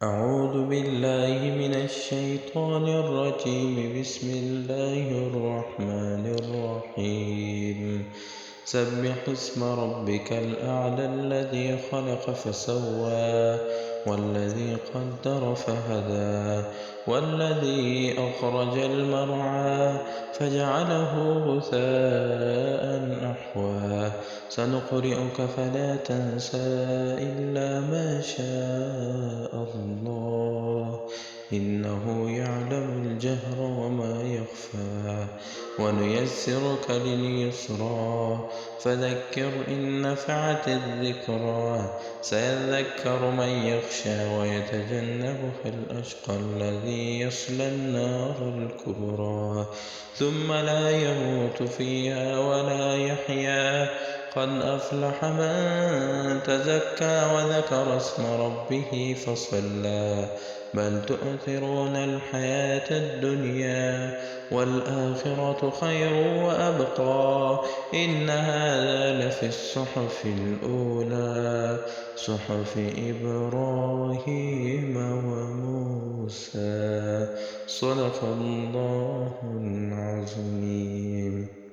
أعوذ بالله من الشيطان الرجيم. بسم الله الرحمن الرحيم. سبح اسم ربك الأعلى الذي خلق فسوى والذي قدر فهدى والذي أخرج المرعى فجعله غثاء أحوى سنقرئك فلا تنسى إلا ما شاء الله إنه يعلم الجهر وما يخفى ونيسرك لليسرى فذكر إن نفعت الذكرى سيذكر من يخشى ويتجنبها الأشقى الذي يصلى النار الكبرى ثم لا يموت فيها ولا يحيا قد أفلح من تزكى وذكر اسم ربه فصلى بل تؤثرون الحياة الدنيا والآخرة خير وأبقى إن هذا لفي الصحف الأولى صحف إبراهيم وموسى. صدق الله العظيم.